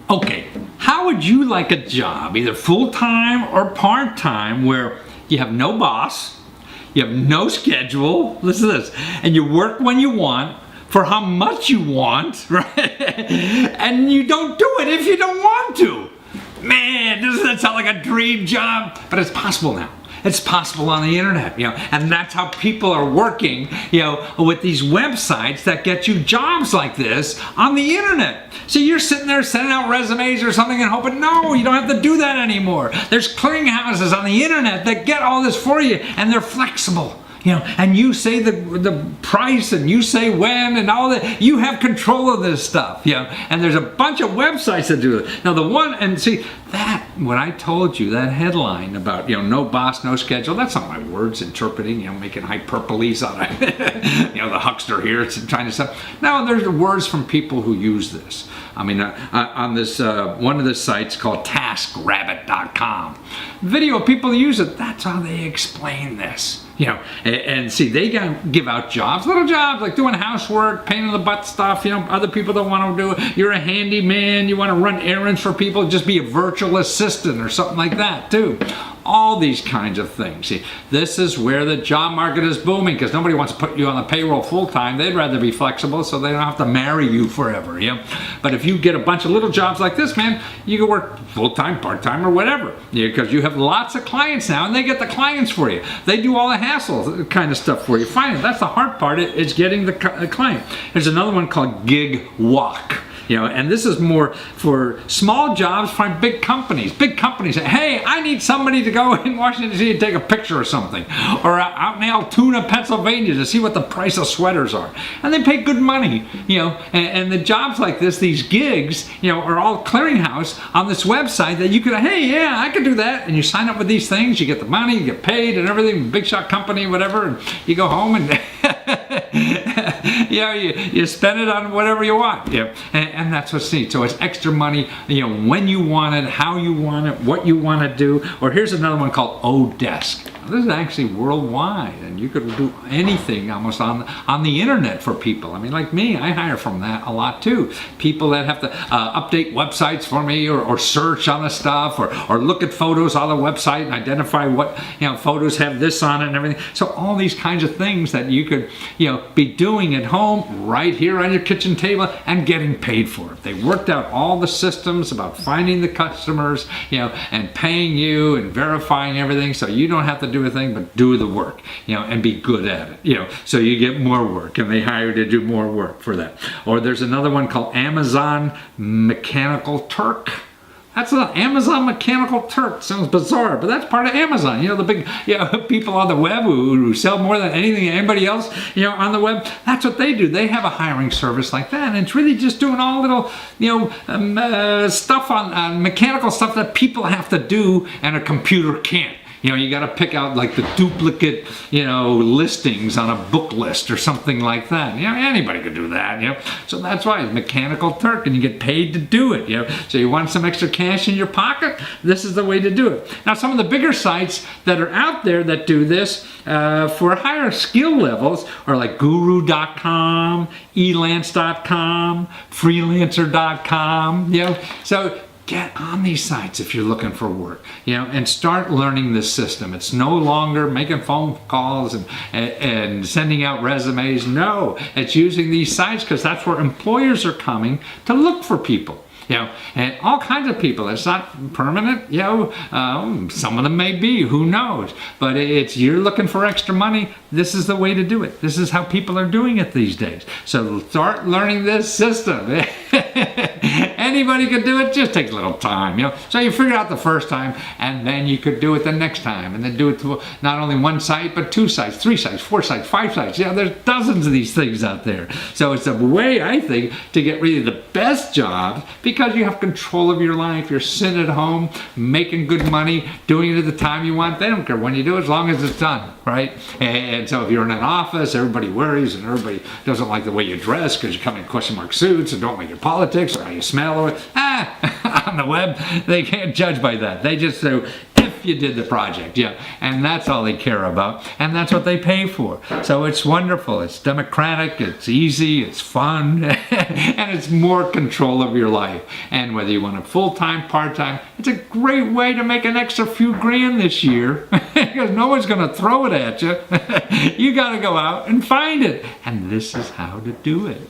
Okay, how would you like a job, either full-time or part-time, where you have no boss, you have no schedule, listen to this, and you work when you want, for how much you want, right? And you don't do it if you don't want to. Man, doesn't that sound like a dream job? But it's possible now. It's possible on the internet, and that's how people are working, with these websites that get you jobs like this on the internet. So you're sitting there sending out resumes or something and hoping, no, you don't have to do that anymore. There's clearinghouses on the internet that get all this for you, and they're flexible. And you say the price, and you say when, and all that. You have control of this stuff, and there's a bunch of websites that do it. Now the one, and see, that, when I told you that headline about, no boss, no schedule, that's not my words interpreting, making hyperboles on it. The huckster here trying to say. No, there's words from people who use this. I mean, on this, one of the sites called TaskRabbit.com, video people use it. That's how they explain this. And see, they give out jobs, little jobs like doing housework, pain in the butt stuff. Other people don't want to do it. You're a handyman, you want to run errands for people, just be a virtual assistant or something like that too. All these kinds of things. See, this is where the job market is booming, because nobody wants to put you on the payroll full time. They'd rather be flexible so they don't have to marry you forever. But if you get a bunch of little jobs like this, man, you can work full time, part time, or whatever, because you have lots of clients now, and they get the clients for you. They do all the hassle kind of stuff for you. Fine, that's the hard part. It's getting the client. There's another one called Gig Walk. And this is more for small jobs from big companies. Big companies say, hey, I need somebody to go in Washington, D.C. and take a picture or something. Or out in Altoona, Pennsylvania, to see what the price of sweaters are. And they pay good money, and the jobs like this, these gigs, are all clearinghouse on this website that you could, hey, yeah, I could do that. And you sign up with these things, you get the money, you get paid and everything, big shot company, whatever, and you go home and you spend it on whatever you want. And that's what's neat. So it's extra money, when you want it, how you want it, what you want to do. Or here's another one called Odesk. This is actually worldwide, and you could do anything almost on the internet for people. I mean, like me, I hire from that a lot too. People that have to update websites for me, or search on the stuff, or look at photos on the website and identify what photos have this on it and everything. So all these kinds of things that you could be doing at home, right here on your kitchen table, and getting paid for it. They worked out all the systems about finding the customers, and paying you and verifying everything, so you don't have to do a thing but do the work, and be good at it, so you get more work, and they hire you to do more work for that. Or there's another one called Amazon Mechanical Turk. That's an Amazon Mechanical Turk. Sounds bizarre, but that's part of Amazon. The big people on the web who sell more than anything anybody else on the web. That's what they do. They have a hiring service like that, and it's really just doing all little stuff on mechanical stuff that people have to do and a computer can't. You got to pick out like the duplicate, listings on a book list or something like that. Anybody could do that, So that's why it's Mechanical Turk, and you get paid to do it, So you want some extra cash in your pocket? This is the way to do it. Now, some of the bigger sites that are out there that do this for higher skill levels are like Guru.com, Elance.com, Freelancer.com, So get on these sites if you're looking for work, and start learning this system. It's no longer making phone calls and sending out resumes. No, it's using these sites, because that's where employers are coming to look for people. And all kinds of people. It's not permanent, some of them may be, who knows, but you're looking for extra money. This is the way to do it. This is how people are doing it these days. So start learning this system. Anybody could do it, just takes a little time, So you figure it out the first time, and then you could do it the next time, and then do it to not only one site, but 2 sites, 3 sites, 4 sites, 5 sites. There's dozens of these things out there. So it's a way, I think, to get really the best jobs, because you have control of your life. You're sitting at home, making good money, doing it at the time you want. They don't care when you do it, as long as it's done, right? And so if you're in an office, everybody worries, and everybody doesn't like the way you dress because you come in question mark suits, and don't make your politics or how you smell, or on the web, they can't judge by that. They just say, if you did the project. Yeah, and that's all they care about, and that's what they pay for. So it's wonderful. It's democratic. It's easy. It's fun, and it's more control of your life. And whether you want a full-time, part-time, it's a great way to make an extra few grand this year because no one's going to throw it at you. You got to go out and find it, and this is how to do it.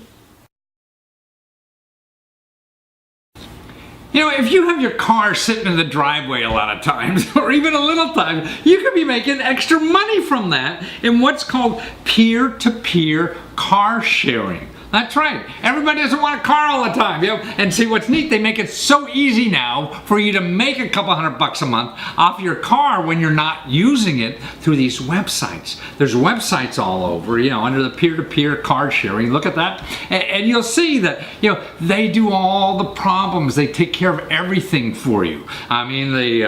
You know, if you have your car sitting in the driveway a lot of times, or even a little time, you could be making extra money from that in what's called peer-to-peer car sharing. That's right. Everybody doesn't want a car all the time, you know. And see, what's neat, they make it so easy now for you to make a couple $100 a month off your car when you're not using it through these websites. There's websites all over, you know, under the peer-to-peer car sharing. Look at that. And you'll see that, you know, they do all the problems. They take care of everything for you. I mean, they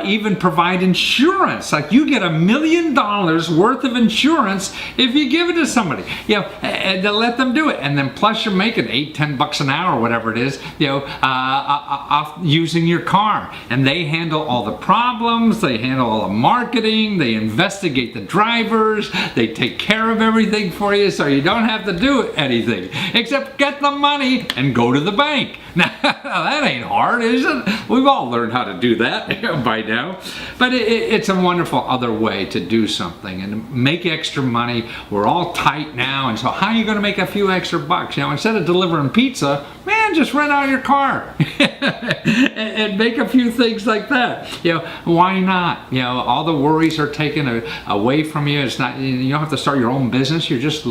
even provide insurance. Like, you get $1 million worth of insurance if you give it to somebody, you know, and to let them do it. And then plus you're making $8-10 an hour, whatever it is, you know, off using your car. And they handle all the problems, they handle all the marketing, they investigate the drivers, they take care of everything for you, so you don't have to do anything except get the money and go to the bank. Now, that ain't hard, is it? We've all learned how to do that by now. But it's a wonderful other way to do something and make extra money. We're all tight now, and so how are you going to make a few extra bucks? You know, instead of delivering pizza, man, just rent out your car and make a few things like that. You know, why not? You know, all the worries are taken away from you. It's not, you don't have to start your own business. You're just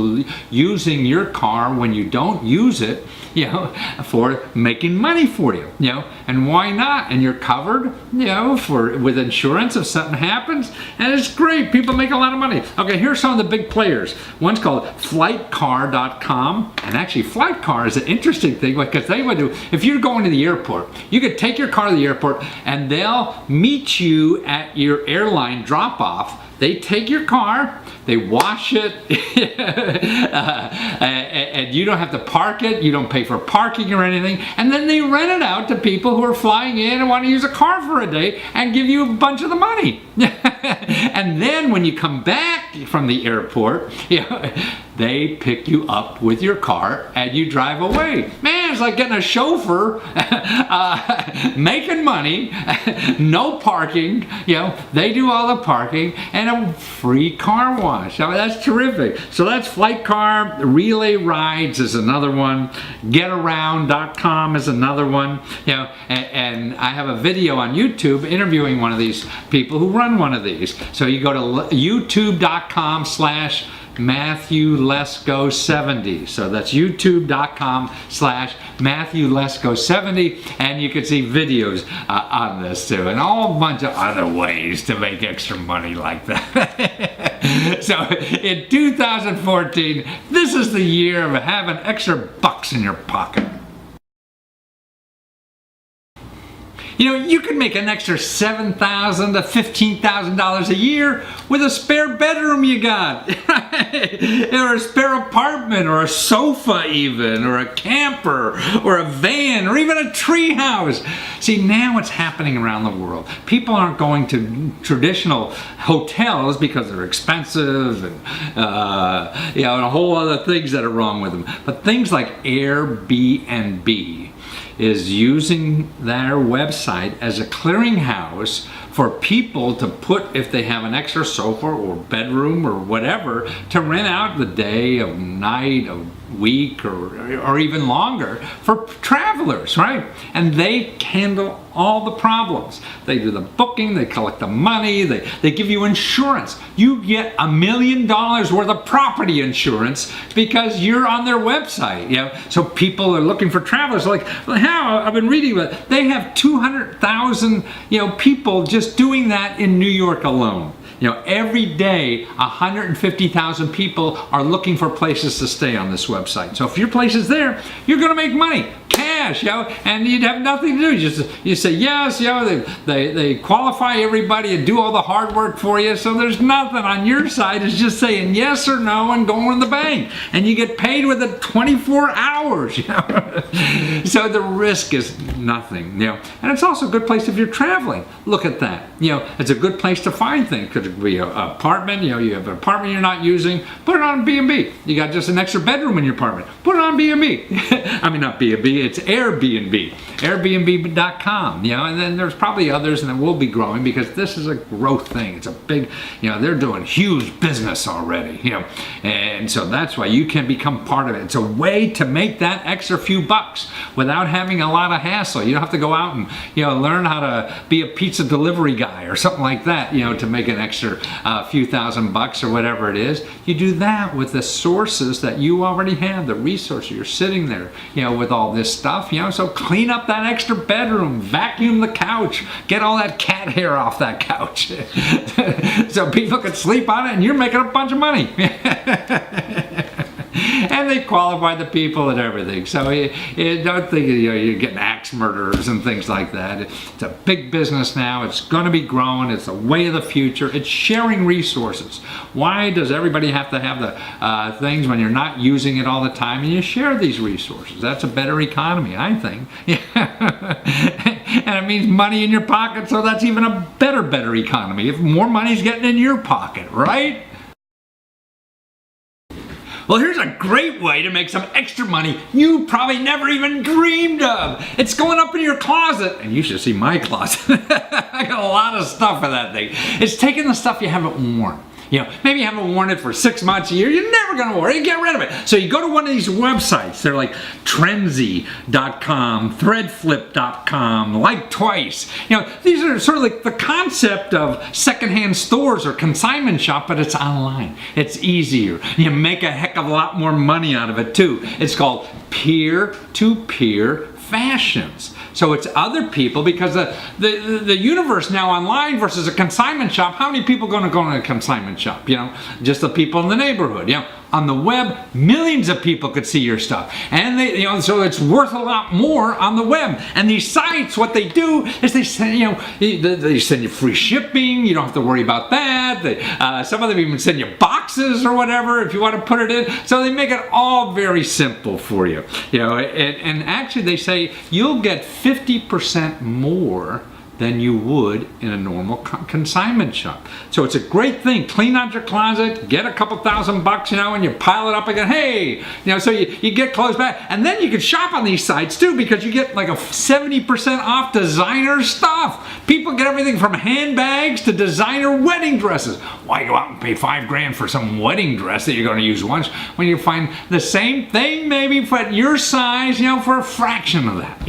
using your car when you don't use it, you know, for making money for you, you know, and why not? And you're covered, you know, with insurance if something happens, and it's great. People make a lot of money. Okay, here's some of the big players. One's called flightcar.com, and actually Flightcar is an interesting thing because they would do, if you're going to the airport, you could take your car to the airport and they'll meet you at your airline drop-off. They take your car, they wash it, and you don't have to park it, you don't pay for parking or anything, and then they rent it out to people who are flying in and want to use a car for a day and give you a bunch of the money. And then when you come back from the airport, you know, they pick you up with your car and you drive away. Man, it's like getting a chauffeur, making money, no parking, you know, they do all the parking, and a free car wash. I mean, that's terrific. So that's Flightcar. Relay Rides is another one. GetAround.com is another one. You know, and I have a video on YouTube interviewing one of these people who run one of these. So you go to youtube.com/Matthew Lesko 70. So that's youtube.com/Matthew Lesko 70, and you can see videos on this too, and all a bunch of other ways to make extra money like that. So in 2014, this is the year of having extra bucks in your pocket. You know, you can make an extra $7,000 to $15,000 a year with a spare bedroom you got, or a spare apartment, or a sofa even, or a camper, or a van, or even a tree house. See, now it's happening around the world. People aren't going to traditional hotels because they're expensive and, you know, and a whole other things that are wrong with them. But things like Airbnb is using their website as a clearinghouse for people to put, if they have an extra sofa or bedroom or whatever, to rent out the day, a night, a week, or even longer for travelers, right? And they handle all the problems. They do the booking, they collect the money, they give you insurance. You get $1 million worth of property insurance because you're on their website, you know? So people are looking for travelers, like, how? I've been reading about it. They have 200,000, you know, people just doing that in New York alone. You know, every day, 150,000 people are looking for places to stay on this website. So if your place is there, you're going to make money. Cash. cash, and you'd have nothing to do. You say yes, they qualify everybody and do all the hard work for you, so there's nothing on your side. It's just saying yes or no and going to the bank, and you get paid within 24 hours. So the risk is nothing. And it's also a good place if you're traveling. Look at that. It's a good place to find things. Could be an apartment. You have an apartment you're not using, put it on B&B. You got just an extra bedroom in your apartment, put it on B&B. I mean, not B&B, it's Airbnb. Airbnb.com. And then there's probably others, and it will be growing because this is a growth thing. It's a big, they're doing huge business already. And so that's why you can become part of it. It's a way to make that extra few bucks without having a lot of hassle. You don't have to go out and learn how to be a pizza delivery guy or something like that, to make an extra few $1,000 or whatever it is. You do that with the sources that you already have, the resources. You're sitting there, with all this stuff, so clean up that extra bedroom, vacuum the couch, get all that cat hair off that couch so people can sleep on it and you're making a bunch of money. And they qualify the people and everything. So you don't think you're getting axe murderers and things like that. It's a big business now. It's going to be growing. It's the way of the future. It's sharing resources. Why does everybody have to have the things when you're not using it all the time? And you share these resources. That's a better economy, I think. And it means money in your pocket, so that's even a better economy. If more money's getting in your pocket, right? Well, here's a great way to make some extra money you probably never even dreamed of. It's going up in your closet, and you should see my closet. I got a lot of stuff in that thing. It's taking the stuff you haven't worn. Maybe you haven't worn it for 6 months, a year. You're never going to wear it. Get rid of it. So you go to one of these websites. They're like Trendsy.com, Threadflip.com, Like Twice. These are sort of like the concept of secondhand stores or consignment shop, but it's online. It's easier. You make a heck of a lot more money out of it too. It's called peer-to-peer fashions. So it's other people, because the universe now online versus a consignment shop. How many people going to go in a consignment shop? Just the people in the neighborhood. On the web, millions of people could see your stuff, and so it's worth a lot more on the web. And these sites, what they do is they send you free shipping. You don't have to worry about that. Some of them even send you boxes or whatever if you want to put it in. So they make it all very simple for you. And actually they say you'll get 50% more than you would in a normal consignment shop. So it's a great thing. Clean out your closet, get a couple $1,000, and you pile it up again. Hey, so you get clothes back, and then you can shop on these sites too, because you get like a 70% off designer stuff. People get everything from handbags to designer wedding dresses. Why go out and pay $5,000 for some wedding dress that you're going to use once when you find the same thing maybe for your size, for a fraction of that,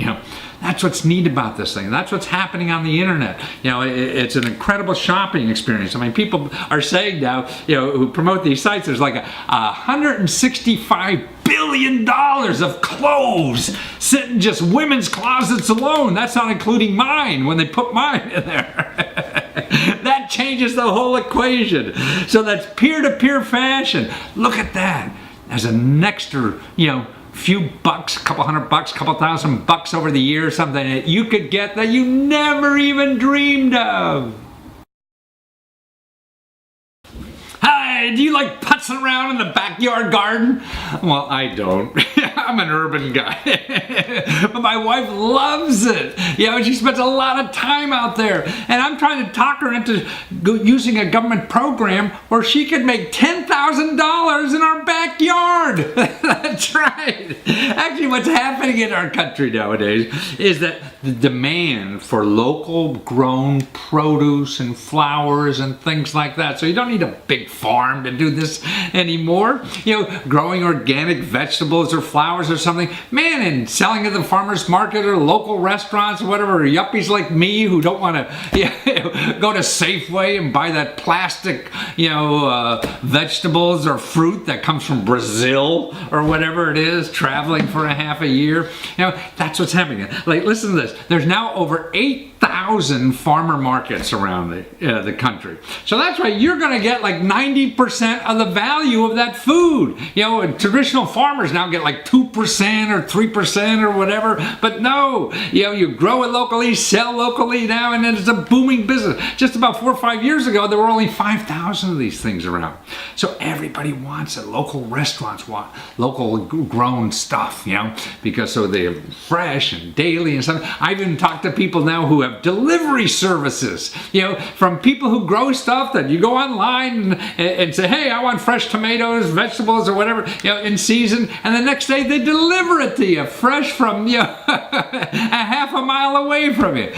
That's what's neat about this thing. That's what's happening on the internet. It's an incredible shopping experience. I mean, people are saying now, who promote these sites, there's like $165 billion of clothes sitting just women's closets alone. That's not including mine when they put mine in there. That changes the whole equation. So that's peer-to-peer fashion. Look at that. As an extra, few bucks, couple $100, couple $1,000 over the year, something that you could get that you never even dreamed of. Hi, do you like putzing around in the backyard garden? Well, I don't. I'm an urban guy. But my wife loves it. She spends a lot of time out there. And I'm trying to talk her into using a government program where she could make $10,000 in our backyard. That's right. Actually, what's happening in our country nowadays is that the demand for local grown produce and flowers and things like that. So you don't need a big farm to do this anymore. Growing organic vegetables or flowers or something, man, and selling at the farmer's market or local restaurants or whatever, or yuppies like me who don't want to go to Safeway and buy that plastic, vegetables or fruit that comes from Brazil or whatever it is, traveling for a half a year. That's what's happening. Like, listen to this. There's now over 8,000 farmer markets around the country. So that's why you're going to get like 90% of the value of that food. And traditional farmers now get like 2 2% or 3% or whatever. But no, you grow it locally, sell locally now, and then it's a booming business. Just about 4 or 5 years ago, there were only 5,000 of these things around. So everybody wants it. Local restaurants want local grown stuff, because so they're fresh and daily and stuff. I've even talked to people now who have delivery services, from people who grow stuff that you go online and say, hey, I want fresh tomatoes, vegetables, or whatever, in season, and the next day they deliver it to you, fresh from a half a mile away from you.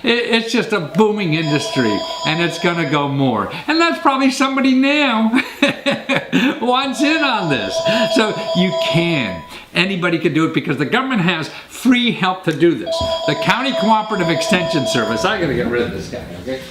It's just a booming industry, and it's going to go more. And that's probably somebody now wants in on this. So you can. Anybody can do it because the government has free help to do this. The County Cooperative Extension Service. I got to get rid of this guy, okay?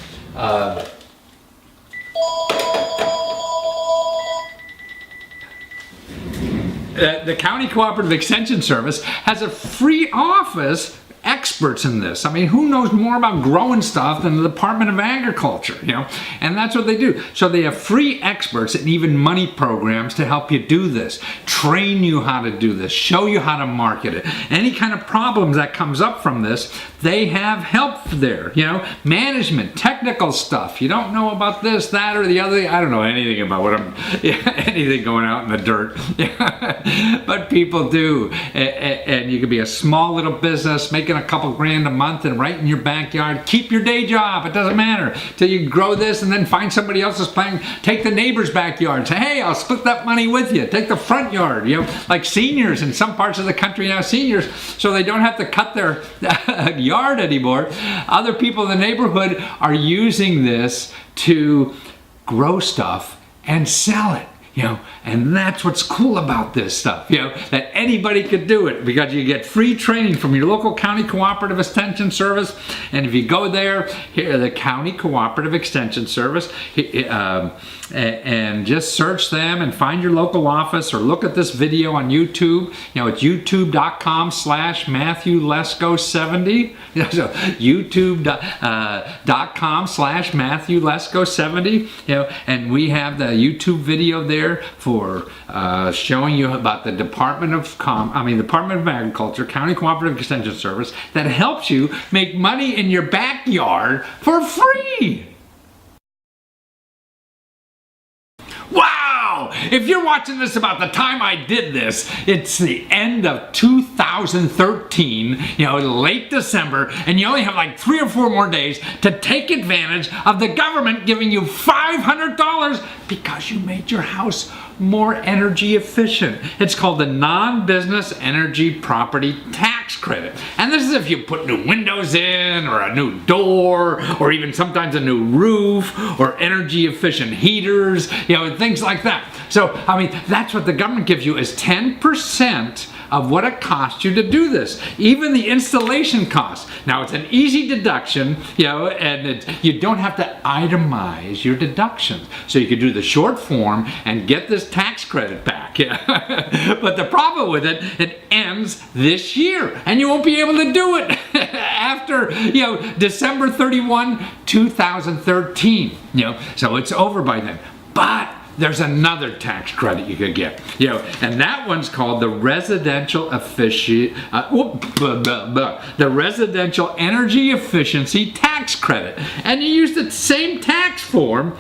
The County Cooperative Extension Service has a free office, experts in this. I mean, who knows more about growing stuff than the Department of Agriculture, And that's what they do. So they have free experts and even money programs to help you do this, train you how to do this, show you how to market it. Any kind of problems that comes up from this, they have help there, management, technical stuff. You don't know about this, that, or the other. I don't know anything about anything going out in the dirt. But people do. And you could be a small little business making a couple grand a month and right in your backyard. Keep your day job. It doesn't matter till you grow this and then find somebody else's plan. Take the neighbor's backyard. Say, hey, I'll split that money with you. Take the front yard. Like seniors in some parts of the country now, seniors, so they don't have to cut their yard anymore. Other people in the neighborhood are using this to grow stuff and sell it. And that's what's cool about this stuff, that anybody could do it because you get free training from your local County Cooperative Extension Service. And if you go there, here, the County Cooperative Extension Service, and just search them and find your local office or look at this video on YouTube. It's youtube.com/MatthewLesko70. So youtube.com/MatthewLesko70. And we have the YouTube video there for showing you about the Department of Agriculture, County Cooperative Extension Service that helps you make money in your backyard for free. Wow! If you're watching this about the time I did this, it's the end of 2013, late December, and you only have like 3 or 4 more days to take advantage of the government giving you $500 because you made your house more energy efficient. It's called the Non-Business Energy Property Tax Credit. And this is if you put new windows in, or a new door, or even sometimes a new roof, or energy efficient heaters, things like that. So, that's what the government gives you is 10% of what it costs you to do this. Even the installation cost. Now, it's an easy deduction, and you don't have to itemize your deductions. So you could do the short form and get this tax credit back. But the problem with it, it ends this year, and you won't be able to do it after, December 31, 2013. So it's over by then. But there's another tax credit you could get, and that one's called the Residential Energy Efficiency Tax Credit. And you use the same tax form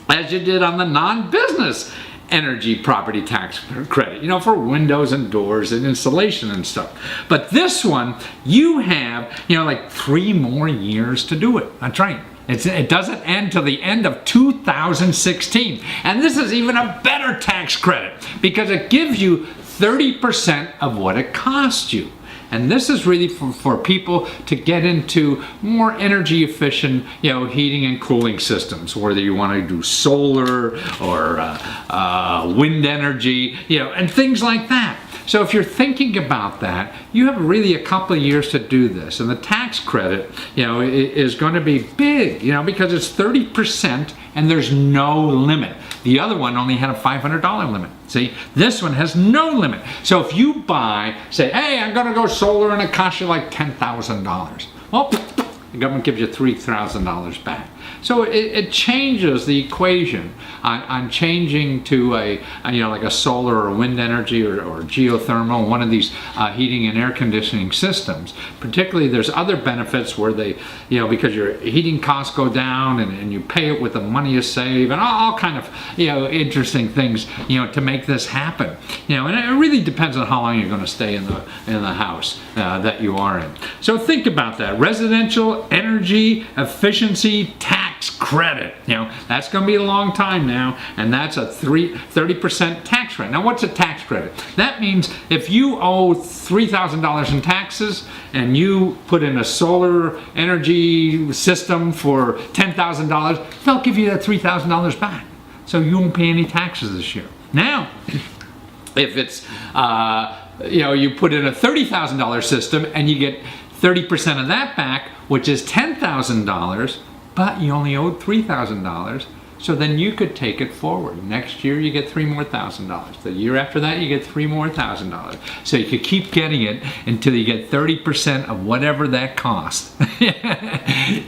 as you did on the Non-Business Energy Property Tax Credit, for windows and doors and insulation and stuff. But this one, you have, like 3 more years to do it. That's right. It doesn't end till the end of 2016. And this is even a better tax credit because it gives you 30% of what it costs you. And this is really for people to get into more energy efficient, heating and cooling systems, whether you want to do solar or wind energy, and things like that. So if you're thinking about that, you have really a couple of years to do this. And the tax credit, is going to be big, because it's 30% and there's no limit. The other one only had a $500 limit. See, this one has no limit. So if you say, hey, I'm going to go solar and it costs you like $10,000. Well, the government gives you $3,000 back. So it changes the equation on changing to like a solar or wind energy or geothermal, one of these heating and air conditioning systems. Particularly, there's other benefits where they, because your heating costs go down and you pay it with the money you save and all kind of, interesting things, to make this happen. And it really depends on how long you're going to stay in the house that you are in. So think about that. Residential energy efficiency tax credit. That's going to be a long time now, and that's a 30% tax credit. Now, what's a tax credit? That means if you owe $3,000 in taxes and you put in a solar energy system for $10,000, they'll give you that $3,000 back. So you won't pay any taxes this year. Now, if it's you put in a $30,000 system and you get 30% of that back, which is $10,000, but you only owed $3,000, so then you could take it forward. Next year you get $3,000 more. The year after that you get $3,000 more. So you could keep getting it until you get 30% of whatever that cost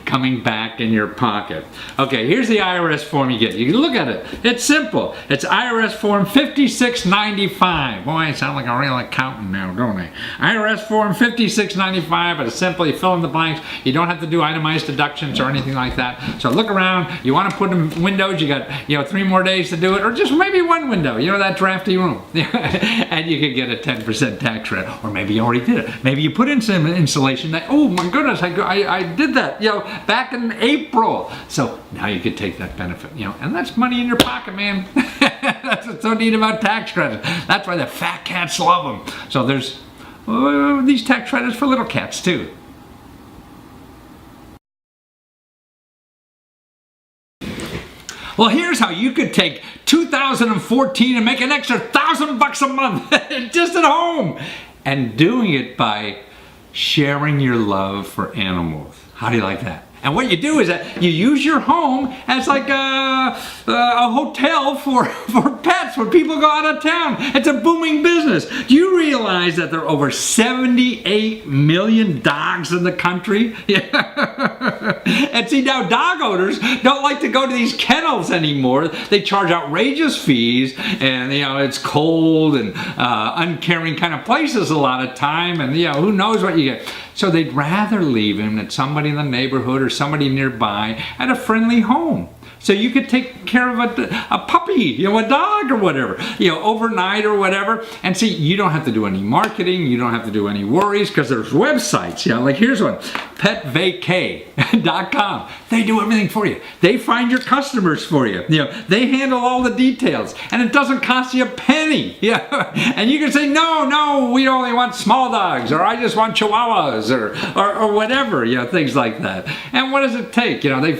coming back in your pocket. Okay, here's the IRS form you get. You can look at it. It's simple. It's IRS form 5695. Boy, I sound like a real accountant now, don't I? IRS form 5695. It's simply fill in the blanks. You don't have to do itemized deductions or anything like that. So look around. You want to put them windows. You got 3 more days to do it, or just maybe 1 window. That drafty room, and you could get a 10% tax credit. Or maybe you already did it. Maybe you put in some insulation. That, oh my goodness, I did that. Back in April. So now you could take that benefit. And that's money in your pocket, man. That's what's so neat about tax credits. That's why the fat cats love them. So there's these tax credits for little cats too. Well, here's how you could take 2014 and make an extra $1,000 a month just at home, and doing it by sharing your love for animals. How do you like that? And what you do is that you use your home as like a hotel for pets when people go out of town. It's a booming business. Do you realize that there are over 78 million dogs in the country? And see, now dog owners don't like to go to these kennels anymore. They charge outrageous fees, and it's cold and uncaring kind of places a lot of time, and who knows what you get. So they'd rather leave him at somebody in the neighborhood or somebody nearby at a friendly home. So you could take care of a puppy, a dog or whatever, overnight or whatever. And see, you don't have to do any marketing. You don't have to do any worries, because there's websites, like here's one, petvacay.com. They do everything for you. They find your customers for you. They handle all the details, and it doesn't cost you a penny. And you can say, no, we only want small dogs, or I just want chihuahuas, or whatever, things like that. And what does it take? They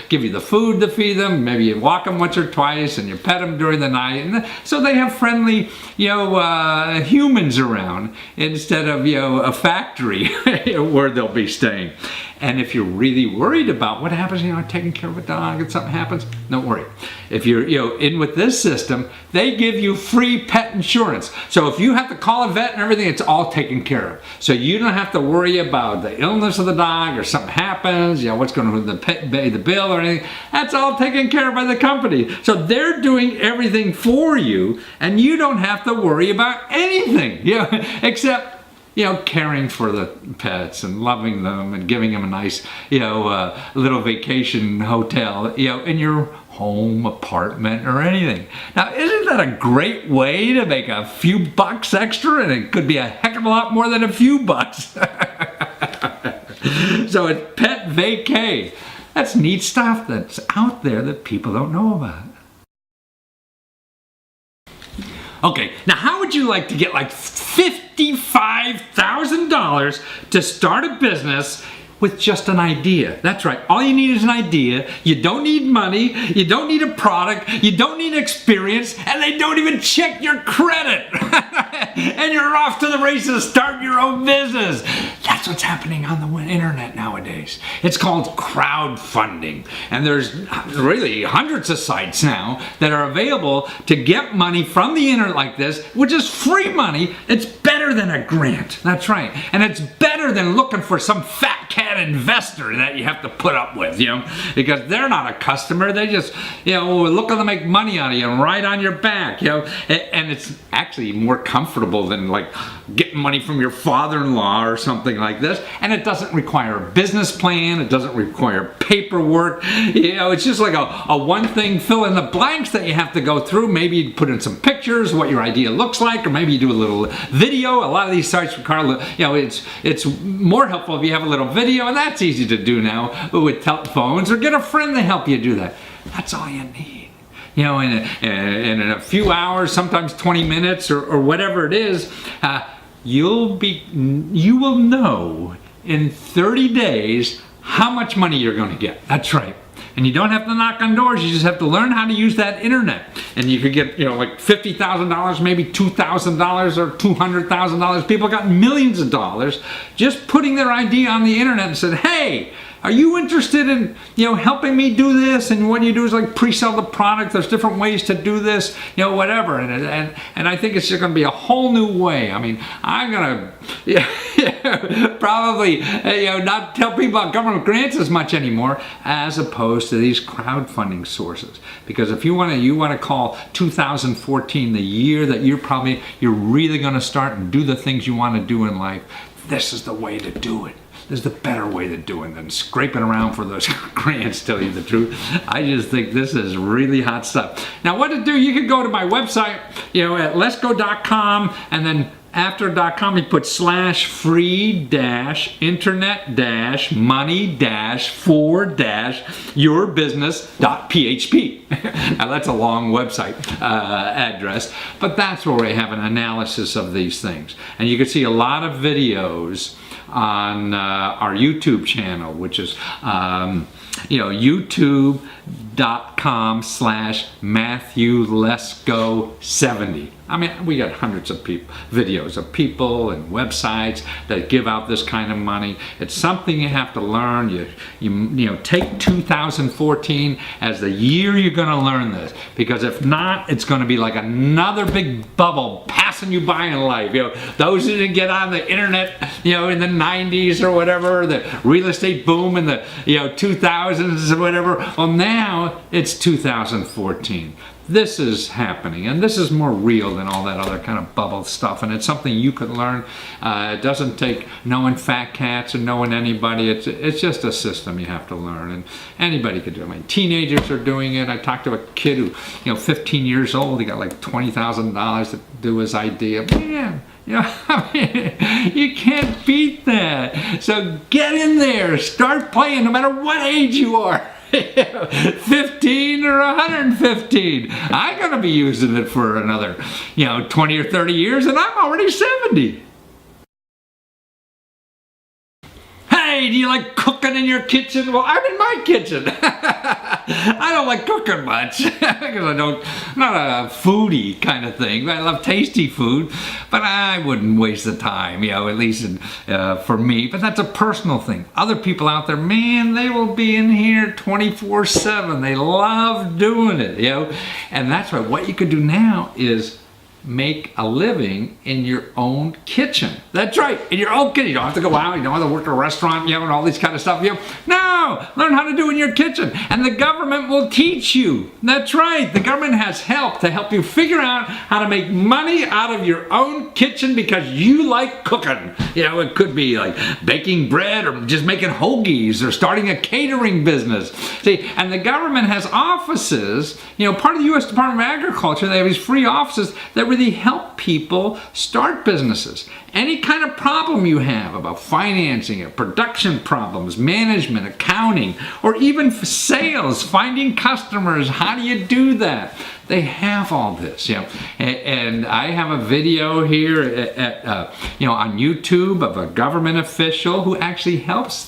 give you the food to feed them, maybe you walk them once or twice, and you pet them during the night, and so they have friendly, humans around instead of, a factory where they'll be staying. And if you're really worried about what happens, taking care of a dog and something happens, don't worry. If you're, in with this system, they give you free pet insurance. So if you have to call a vet and everything, it's all taken care of. So you don't have to worry about the illness of the dog, or something happens, what's going to pay the bill or anything. That's all taken care of by the company. So they're doing everything for you, and you don't have to worry about anything, except caring for the pets and loving them and giving them a nice, little vacation hotel, in your home, apartment, or anything. Now, isn't that a great way to make a few bucks extra? And it could be a heck of a lot more than a few bucks. So it's Pet Vacay. That's neat stuff that's out there that people don't know about. Okay, now how would you like to get like $55,000 to start a business with just an idea? That's right, all you need is an idea. You don't need money, you don't need a product, you don't need experience, and they don't even check your credit. And you're off to the races, start your own business. That's what's happening on the internet nowadays. It's called crowdfunding. And there's really hundreds of sites now that are available to get money from the internet like this, which is free money. It's better than a grant. That's right. And it's better than looking for some fat cat bad investor that you have to put up with, because they're not a customer. They just, looking to make money out of you right on your back, and it's actually more comfortable than like getting money from your father-in-law or something like this. And it doesn't require a business plan. It doesn't require paperwork. It's just like a one thing fill in the blanks that you have to go through. Maybe you put in some pictures, what your idea looks like, or maybe you do a little video. A lot of these sites require, it's more helpful if you have a little video, and that's easy to do now with telephones, or get a friend to help you do that. That's all you need. In a few hours, sometimes 20 minutes or whatever it is, you will know in 30 days how much money you're going to get. That's right. And you don't have to knock on doors. You just have to learn how to use that internet. And you could get, like $50,000, maybe $2,000 or $200,000. People got millions of dollars just putting their idea on the internet and said, hey, are you interested in, helping me do this? And what you do is like pre-sell the product. There's different ways to do this, whatever. And I think it's just going to be a whole new way. I mean, I'm going to probably, not tell people about government grants as much anymore, as opposed to these crowdfunding sources. Because if you want to call 2014 the year that you're really going to start and do the things you want to do in life, this is the way to do it. This is the better way to do it than scraping around for those grants, tell you the truth. I just think this is really hot stuff. Now, what to do, you can go to my website, at lesko.com, and then after .com you put /free-internet-money-for-yourbusiness.php. Now that's a long website address, but that's where we have an analysis of these things. And you can see a lot of videos on our YouTube channel, which is youtube.com/MatthewLesko70. I mean, we got hundreds of videos of people and websites that give out this kind of money. It's something you have to learn. You take 2014 as the year you're going to learn this, because if not, it's going to be like another big bubble passing you by in life. Those who didn't get on the internet, in the 90s or whatever, the real estate boom in the 2000s or whatever. Well, now it's 2014. This is happening, and this is more real than all that other kind of bubble stuff, and it's something you can learn. It doesn't take knowing fat cats or knowing anybody. It's just a system you have to learn, and anybody could do it. I mean, teenagers are doing it. I talked to a kid who, 15 years old, he got like $20,000 to do his idea. Man, I mean, you can't beat that. So get in there, start playing, no matter what age you are. 15 or 115. I'm going to be using it for another, 20 or 30 years, and I'm already 70. Hey, do you like cooking in your kitchen? Well, I'm in my kitchen. I don't like cooking much because I'm not a foodie kind of thing. I love tasty food, but I wouldn't waste the time, at least for me. But that's a personal thing. Other people out there, man, they will be in here 24/7. They love doing it, And that's right. What you could do now is make a living in your own kitchen. That's right, in your own kitchen. You don't have to go out, you don't have to work at a restaurant, and all these kind of stuff. No, learn how to do it in your kitchen. And the government will teach you. That's right, the government has help to help you figure out how to make money out of your own kitchen because you like cooking. It could be like baking bread or just making hoagies or starting a catering business. See, and the government has offices, part of the U.S. Department of Agriculture, they have these free offices that really help people start businesses. Any kind of problem you have about financing it, production problems, management, accounting, or even sales, finding customers, how do you do that? They have all this, And I have a video here on YouTube of a government official who actually helps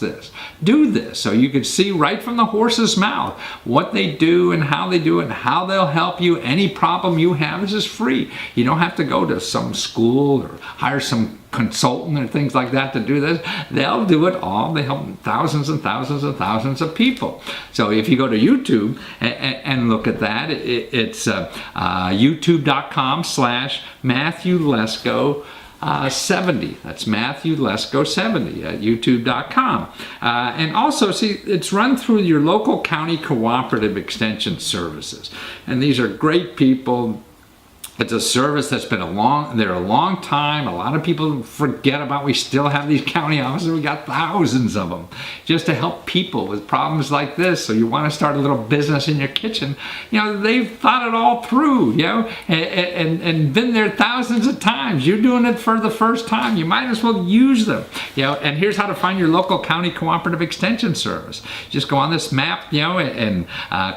do this. So you can see right from the horse's mouth what they do and how they do it and how they'll help you. Any problem you have, this is free. You don't have to go to some school or hire some consultant or things like that to do this. They'll do it all. They help thousands and thousands and thousands of people. So if you go to YouTube and look at that, it's youtube.com/MatthewLesko 70. That's Matthew Lesko 70 at youtube.com. And also, see, it's run through your local county cooperative extension services. And these are great people. It's a service that's been a long time. A lot of people forget about. We still have these county offices. We got thousands of them just to help people with problems like this. So you want to start a little business in your kitchen. They've thought it all through, and been there thousands of times. You're doing it for the first time. You might as well use them, And here's how to find your local county cooperative extension service. Just go on this map, and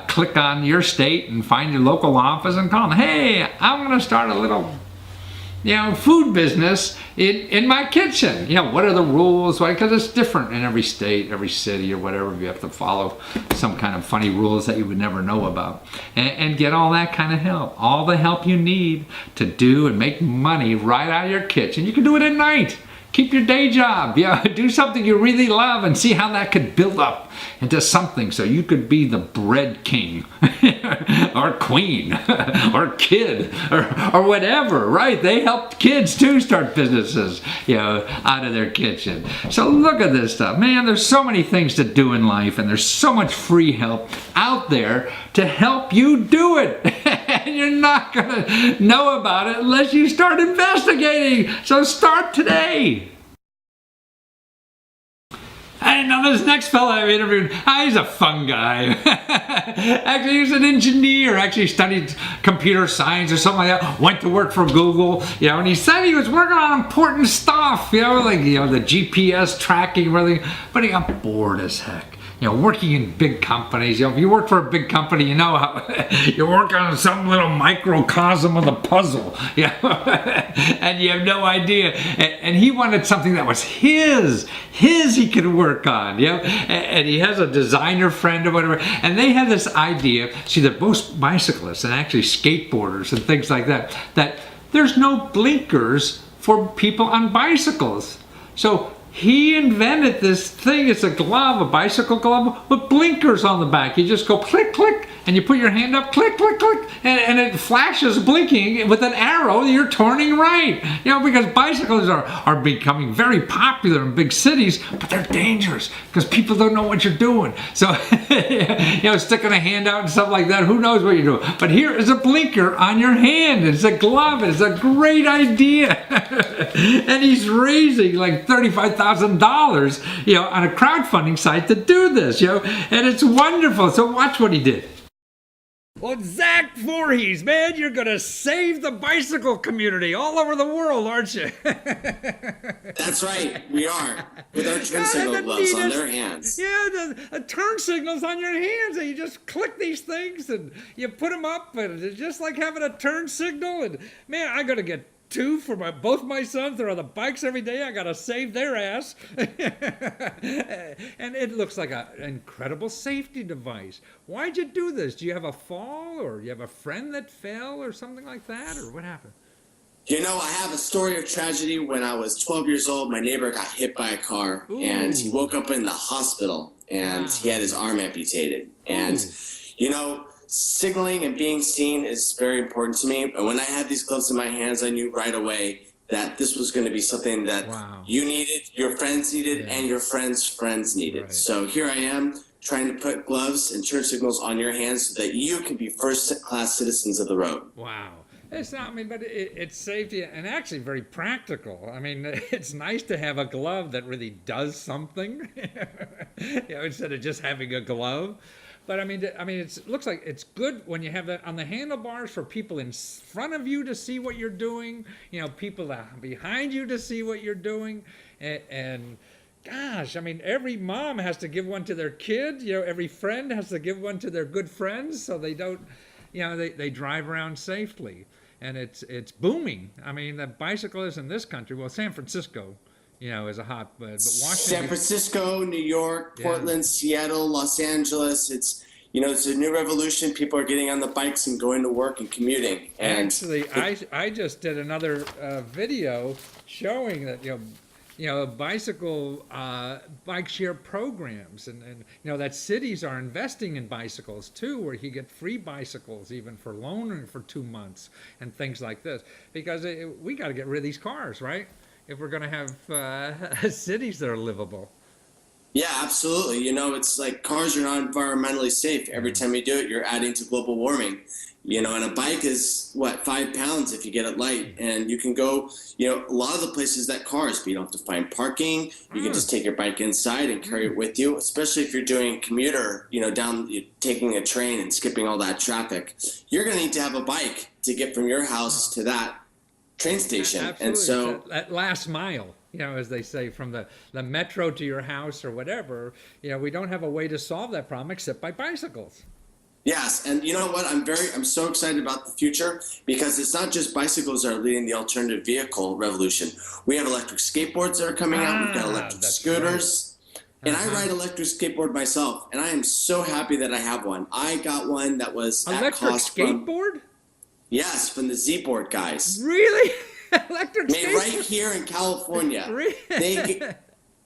click on your state and find your local office and call them. Hey, I'm going to start a little food business in my kitchen. What are the rules? Because it's different in every state, every city, or whatever. You have to follow some kind of funny rules that you would never know about, and get all that kind of help, all the help you need to do and make money right out of your kitchen. You can do it at night. Keep your day job. Do something you really love and see how that could build up into something so you could be the bread king or queen or kid or whatever, right? They help kids too start businesses, out of their kitchen. So look at this stuff. Man, there's so many things to do in life, and there's so much free help out there to help you do it. And you're not going to know about it unless you start investigating. So start today. And now this next fella I interviewed, he's a fun guy. Actually, he's an engineer. Actually studied computer science or something like that. Went to work for Google, and he said he was working on important stuff, like the GPS tracking, really. But he got bored as heck. Working in big companies. If you work for a big company, you know how you work on some little microcosm of the puzzle, and you have no idea. And he wanted something that was his he could work on, And he has a designer friend or whatever, and they had this idea. See, they're both bicyclists and actually skateboarders and things like that. That there's no blinkers for people on bicycles, so he invented this thing. It's a glove, a bicycle glove with blinkers on the back. You just go click, click, and you put your hand up, click, click, click, and it flashes blinking with an arrow. You're turning right. Because bicycles are becoming very popular in big cities, but they're dangerous because people don't know what you're doing. So, sticking a hand out and stuff like that, who knows what you're doing. But here is a blinker on your hand. It's a glove. It's a great idea. And he's raising like $35,000, on a crowdfunding site to do this, and it's wonderful. So watch what he did. Well, Zach Voorhees, man, you're going to save the bicycle community all over the world, aren't you? That's right, we are. With our turn signal gloves on their hands. Yeah, the turn signals on your hands, and you just click these things, and you put them up, and it's just like having a turn signal. And man, I got to get two for both my sons. They're on the bikes every day. I gotta save their ass. And it looks like an incredible safety device. Why'd you do this? Do you have a fall, or you have a friend that fell, or something like that, or what happened? I have a story of tragedy. When I was 12 years old, my neighbor got hit by a car. Ooh. And he woke up in the hospital, and he had his arm amputated. And signaling and being seen is very important to me. And when I had these gloves in my hands, I knew right away that this was going to be something that you needed, your friends needed, and your friends' friends needed. Right. So here I am trying to put gloves and turn signals on your hands so that you can be first-class citizens of the road. Wow. It's not, but it's safety and actually very practical. It's nice to have a glove that really does something, instead of just having a glove. But it looks like it's good when you have that on the handlebars for people in front of you to see what you're doing, people behind you to see what you're doing. And gosh, every mom has to give one to their kid, every friend has to give one to their good friends so they don't, they drive around safely. And it's booming. The bicyclists in this country, well, San Francisco, is a hotbed. But Washington, San Francisco, New York, Portland, Seattle, Los Angeles. It's a new revolution. People are getting on the bikes and going to work and commuting. And actually, I just did another video showing that bicycle bike share programs, and that cities are investing in bicycles too, where you get free bicycles even for loaning for 2 months and things like this, because we got to get rid of these cars, right? if we're going to have cities that are livable. Yeah, absolutely. You know, it's like cars are not environmentally safe. Every time you do it, you're adding to global warming. You know, and a bike is, what, 5 pounds if you get it light. And you can go, you know, a lot of the places that cars, but you don't have to find parking. You can just take your bike inside and carry it with you, especially if you're doing commuter, you know, taking a train and skipping all that traffic. You're going to need to have a bike to get from your house to that train station. Absolutely. And so that last mile, you know, as they say, from the metro to your house or whatever, you know, we don't have a way to solve that problem except by bicycles. yes, and you know what? I'm so excited about the future because it's not just bicycles that are leading the alternative vehicle revolution. We have electric skateboards that are coming out. We've got electric scooters. Right. And I ride electric skateboard myself, and I am so happy that I have one. I got one that was electric at cost skateboard? Yes, from the Z-Board guys. Really? Electric made skateboard? right here in California. Really?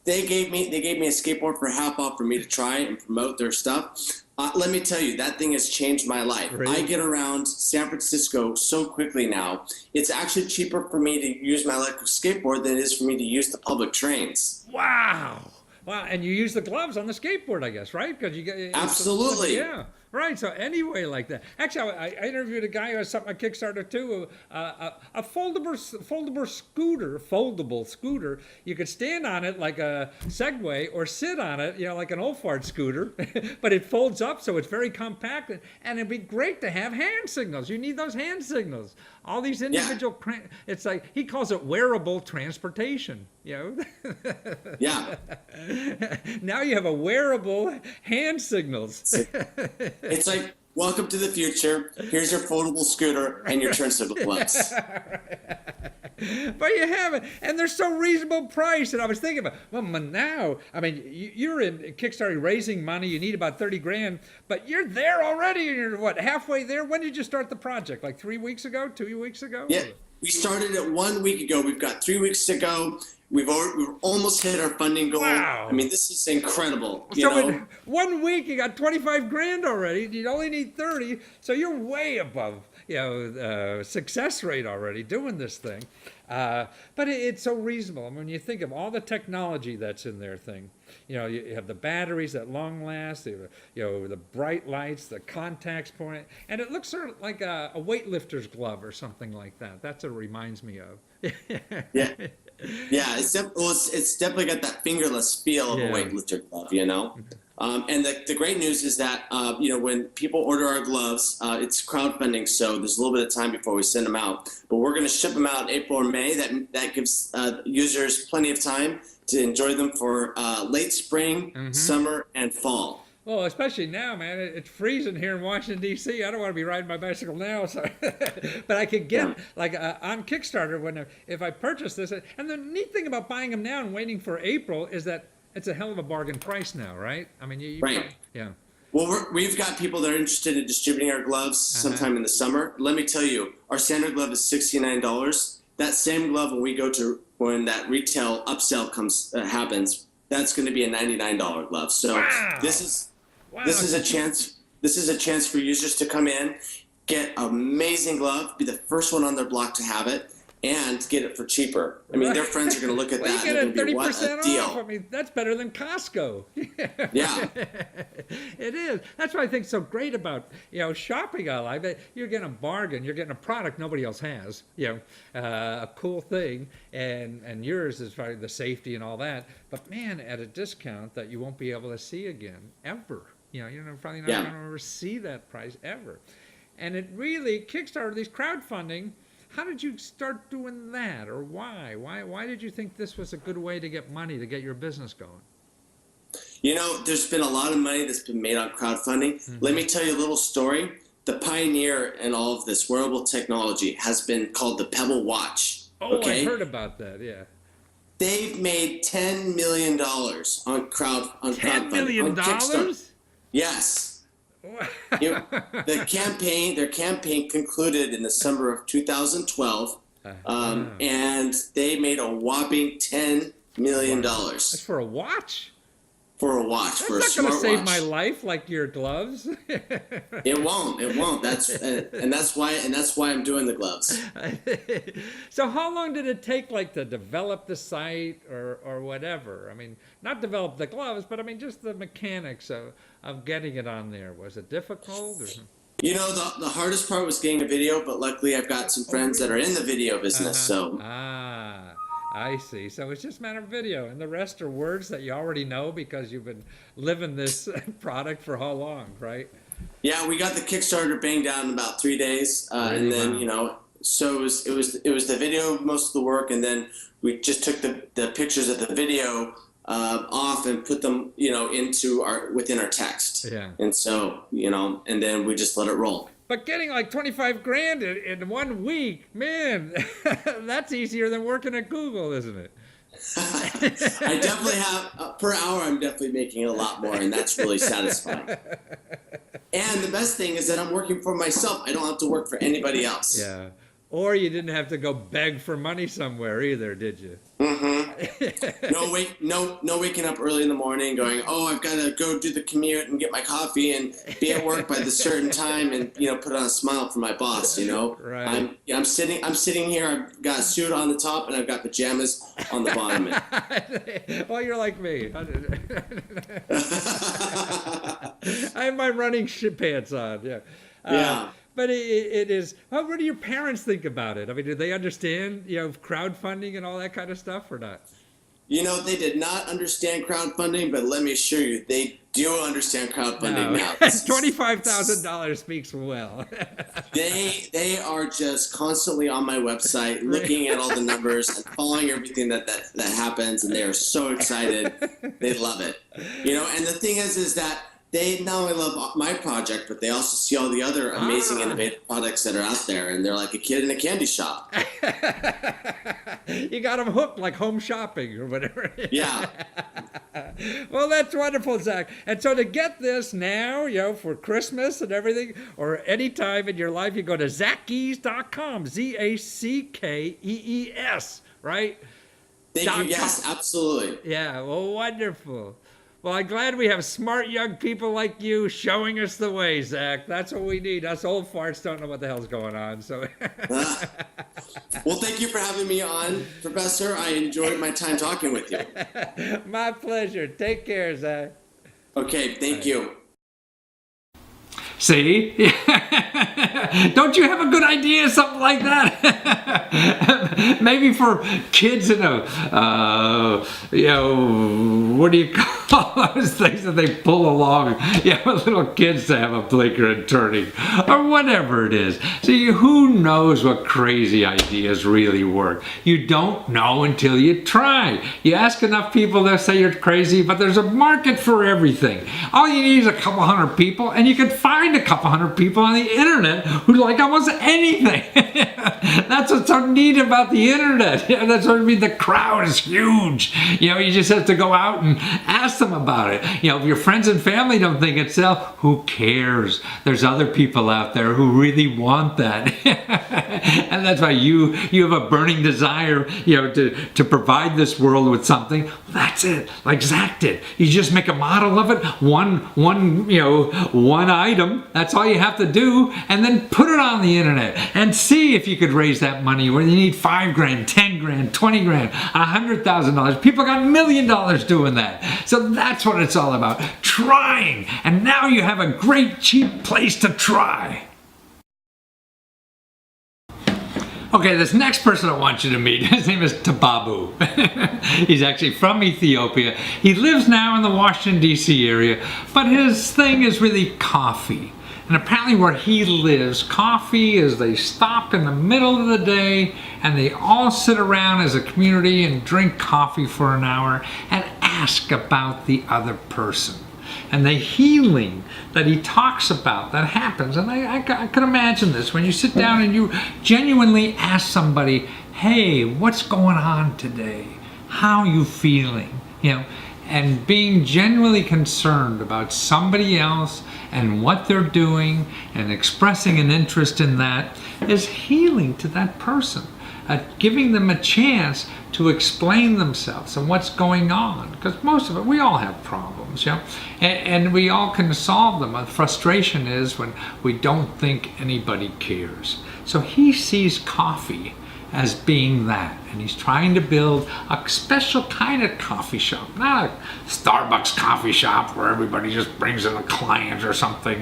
They gave me a skateboard for half off for me to try and promote their stuff. Let me tell you, that thing has changed my life. Really? I get around San Francisco so quickly now. It's actually cheaper for me to use my electric skateboard than it is for me to use the public trains. Wow. Wow, and you use the gloves on the skateboard, I guess, right? Because you get absolutely, yeah, right. So anyway, like that. Actually, I interviewed a guy who has something on Kickstarter too, a foldable scooter. You could stand on it like a Segway or sit on it, you know, like an old fart scooter, but it folds up, so it's very compact, and it'd be great to have hand signals. You need those hand signals. All these individual, it's like he calls it wearable transportation. You know. Yeah. Now you have a wearable hand signals. It's like, welcome to the future. Here's your foldable scooter and your turn signal gloves. But you have it, and they're so reasonable price. And I was thinking about, well, now, I mean, you're in Kickstarter raising money. You need about 30 grand, but you're there already. You're what, halfway there? When did you start the project? Like 3 weeks ago, 2 weeks ago? Yeah, we started it 1 week ago. We've got 3 weeks to go. We've almost hit our funding goal. Wow. I mean, this is incredible. So in 1 week, you got 25 grand already. You only need 30. So you're way above, you know, success rate already doing this thing. But it's so reasonable. I mean, when you think of all the technology that's in their thing, you know, you have the batteries that long last, you know, the bright lights, the contacts point, and it looks sort of like a weightlifter's glove or something like that. That's what it reminds me of. Yeah. Yeah, it's definitely got that fingerless feel of a weightlifter glove, you know. And the great news is that you know, when people order our gloves, it's crowdfunding, so there's a little bit of time before we send them out. But we're going to ship them out April or May. That gives users plenty of time to enjoy them for late spring, summer, and fall. Well, especially now, man, it's freezing here in Washington, D.C. I don't want to be riding my bicycle now, so but I could get like on Kickstarter if I purchase this. And the neat thing about buying them now and waiting for April is that it's a hell of a bargain price now, right? I mean, right. Yeah. Well, we've got people that are interested in distributing our gloves sometime in the summer. Let me tell you, our standard glove is $69. That same glove, when that retail upsell happens, that's going to be a $99 glove. So this is a chance. This is a chance for users to come in, get an amazing glove, be the first one on their block to have it, and get it for cheaper. I mean, their friends are going to look at that and they're going to be, what a deal. Off. I mean, that's better than Costco. Yeah. It is. That's what I think is so great about, you know, shopping online. You're getting a bargain. You're getting a product nobody else has, you know, a cool thing. And yours is probably the safety and all that. But, man, at a discount that you won't be able to see again, ever. You know, you're probably not going to ever see that price ever. And it really, Kickstarter, these crowdfunding, how did you start doing that, or why? Why did you think this was a good way to get money to get your business going? You know, there's been a lot of money that's been made on crowdfunding. Let me tell you a little story. The pioneer in all of this wearable technology has been called the Pebble Watch. Oh, I heard about that, yeah. They've made $10 million on crowdfunding. $10 million? Yes. Their campaign concluded in the summer of 2012, and they made a whopping $10 million. That's for a watch? for a watch, for a It's not going to smartwatch. save my life like your gloves. It won't. It won't. That's why I'm doing the gloves. So how long did it take, like, to develop the site or whatever? I mean, not develop the gloves, but I mean just the mechanics of getting it on there. Was it difficult? Or? You know, the hardest part was getting a video, but luckily I've got some friends that are in the video business. So I see. So it's just a matter of video, and the rest are words that you already know because you've been living this product for how long, right? Yeah, we got the Kickstarter banged out in about 3 days, and then you know, so it was the video of most of the work, and then we just took the pictures of the video off and put them, you know, within our text. Yeah. And so, you know, and then we just let it roll. But getting like 25 grand in 1 week, man, that's easier than working at Google, isn't it? I definitely have, per hour, I'm definitely making a lot more, and that's really satisfying. And the best thing is that I'm working for myself. I don't have to work for anybody else. Yeah. Or you didn't have to go beg for money somewhere either, did you? Mm-hmm. No waking up early in the morning going, oh, I've got to go do the commute and get my coffee and be at work by the certain time and, you know, put on a smile for my boss, you know? Right. I'm sitting here, I've got a suit on the top and I've got pajamas on the bottom. Well, you're like me. I have my running pants on, yeah. Yeah. But it is, what do your parents think about it? I mean, do they understand, you know, crowdfunding and all that kind of stuff or not? You know, they did not understand crowdfunding, but let me assure you, they do understand crowdfunding now. $25,000 speaks well. They are just constantly on my website, looking at all the numbers and following everything that happens, and they are so excited. They love it. You know, and the thing is that they not only love my project, but they also see all the other amazing, innovative products that are out there, and they're like a kid in a candy shop. You got them hooked like home shopping or whatever. Yeah. Well, that's wonderful, Zach. And so to get this now, you know, for Christmas and everything, or any time in your life, you go to zackees.com, ZACKEES, right? Thank you. Yes, absolutely. Yeah, well, wonderful. Well, I'm glad we have smart young people like you showing us the way, Zach. That's what we need. Us old farts don't know what the hell's going on. So, well, thank you for having me on, Professor. I enjoyed my time talking with you. My pleasure. Take care, Zach. Okay, thank you. See? Don't you have a good idea, something like that? Maybe for kids in a, you know, what do you call those things that they pull along? Yeah, little kids to have a blinker and turning, or whatever it is. See, who knows what crazy ideas really work? You don't know until you try. You ask enough people, they'll say you're crazy, but there's a market for everything. All you need is a couple hundred people, and you can find a couple hundred people on the internet who like almost anything. That's what's so neat about the internet. Yeah, that's what I mean. The crowd is huge. You know, you just have to go out and ask them about it. You know, if your friends and family don't think it's sell, who cares? There's other people out there who really want that. And that's why you have a burning desire, you know, to provide this world with something. That's it. Like Zach did. You just make a model of it, one item. That's all you have to do, and then put it on the internet and see if you could raise that money where you need $5 grand, 10 grand, 20 grand, $100,000. People got $1 million doing that. So that's what it's all about. Trying. And now you have a great cheap place to try. Okay, this next person I want you to meet, his name is Tababu. He's actually from Ethiopia. He lives now in the Washington, D.C. area, but his thing is really coffee. And apparently where he lives, coffee is they stop in the middle of the day and they all sit around as a community and drink coffee for an hour and ask about the other person. And the healing that he talks about that happens, and I can imagine this, when you sit down and you genuinely ask somebody, hey, what's going on today? How are you feeling? You know, and being genuinely concerned about somebody else and what they're doing and expressing an interest in that is healing to that person. Giving them a chance to explain themselves and what's going on. Because most of it, we all have problems, you know, and we all can solve them. The frustration is when we don't think anybody cares. So he sees coffee as being that, and he's trying to build a special kind of coffee shop, not a Starbucks coffee shop where everybody just brings in a client or something,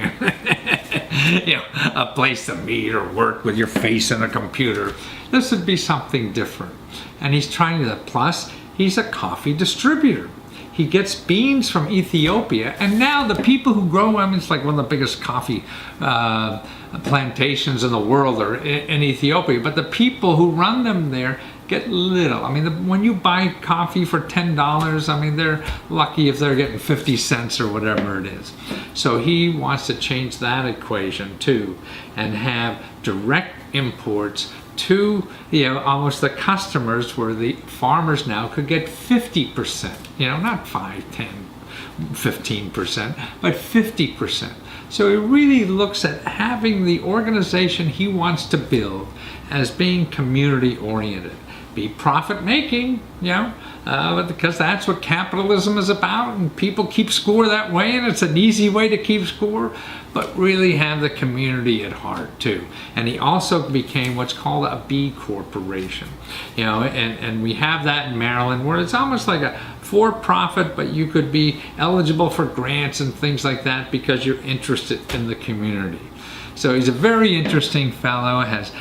you know, a place to meet or work with your face in a computer. This would be something different, and he's trying to. Plus, he's a coffee distributor. He gets beans from Ethiopia, and now the people who grow them, it's like one of the biggest coffee plantations in the world are in Ethiopia, but the people who run them there get little. I mean, when you buy coffee for $10, I mean, they're lucky if they're getting 50 cents or whatever it is. So he wants to change that equation too and have direct imports to, you know, almost the customers, where the farmers now could get 50%, you know, not 5, 10, 15%, but 50%. So he really looks at having the organization he wants to build as being community oriented. Be profit making, you know, because that's what capitalism is about, and people keep score that way, and it's an easy way to keep score, but really have the community at heart too. And he also became what's called a B corporation, you know, and we have that in Maryland, where it's almost like a for-profit, but you could be eligible for grants and things like that because you're interested in the community. So he's a very interesting fellow, has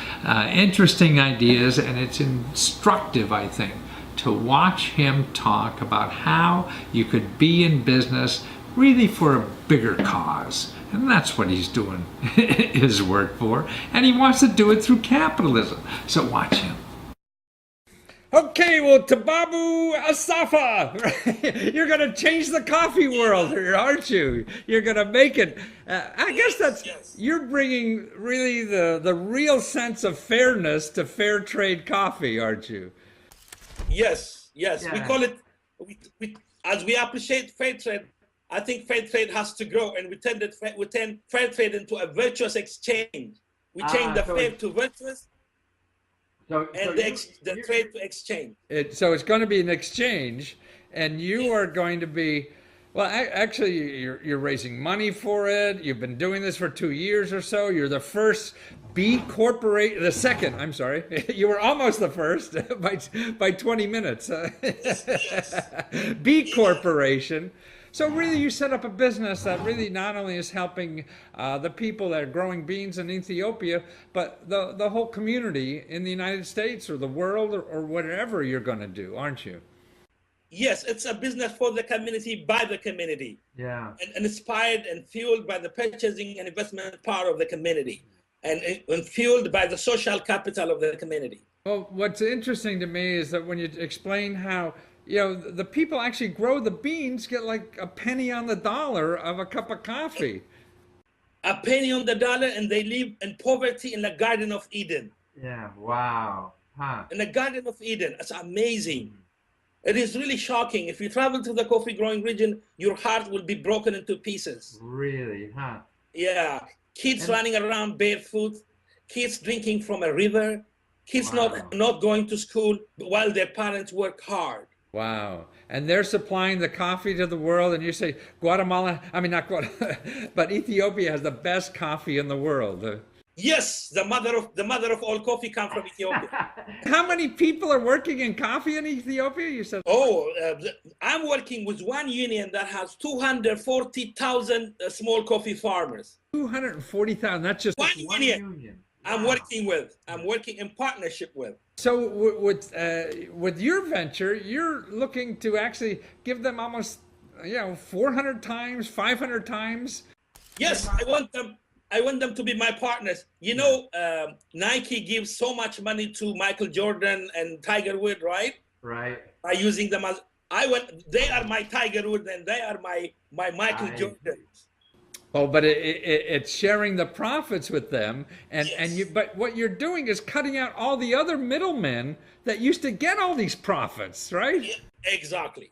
interesting ideas, and it's instructive, I think, to watch him talk about how you could be in business really for a bigger cause. And that's what he's doing his work for. And he wants to do it through capitalism. So watch him. Okay, well, Tababu Asafa, you're going to change the coffee world, aren't you? You're going to make it. I guess that's, you're bringing really the real sense of fairness to fair trade coffee, aren't you? Yes. Yeah. We call it, as we appreciate fair trade, I think fair trade has to grow, and we turn fair trade into a virtuous exchange. We change the fair to virtuous. The trade to exchange. So it's going to be an exchange, and you are going to be, well, actually, you're raising money for it. You've been doing this for 2 years or so. You're the first B corporate, the second, I'm sorry. You were almost the first by 20 minutes. B corporation. So really, you set up a business that really not only is helping the people that are growing beans in Ethiopia, but the whole community in the United States or the world, or whatever you're going to do, aren't you? Yes, it's a business for the community, by the community. Yeah. And inspired and fueled by the purchasing and investment power of the community, and fueled by the social capital of the community. Well, what's interesting to me is that when you explain how, you know, the people actually grow the beans, get like a penny on the dollar of a cup of coffee. A penny on the dollar, and they live in poverty in the Garden of Eden. Yeah, wow. Huh. In the Garden of Eden. It's amazing. It is really shocking. If you travel to the coffee growing region, your heart will be broken into pieces. Really, huh? Yeah. Kids running around barefoot, kids drinking from a river, kids not going to school while their parents work hard. Wow. And they're supplying the coffee to the world, and you say Guatemala, I mean, not Guatemala, but Ethiopia has the best coffee in the world. Yes, the mother of all coffee comes from Ethiopia. How many people are working in coffee in Ethiopia? You said. I'm working with one union that has 240,000 small coffee farmers. 240,000. That's just one union. Wow. I'm working in partnership with. So with your venture, you're looking to actually give them almost, 400 times, 500 times. Yes, I want them to be my partners. Nike gives so much money to Michael Jordan and Tiger Woods, right? Right. By using them as they are my Tiger Woods and they are my Michael Jordan. Oh, but it's sharing the profits with them, but what you're doing is cutting out all the other middlemen that used to get all these profits, right? Yeah, exactly.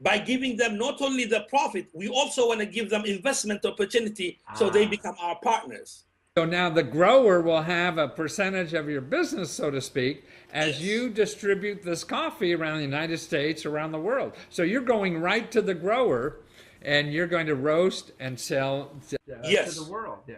By giving them not only the profit, we also want to give them investment opportunity so they become our partners. So now the grower will have a percentage of your business, so to speak, as you distribute this coffee around the United States, around the world. So you're going right to the grower and you're going to roast and sell to the world. Yeah.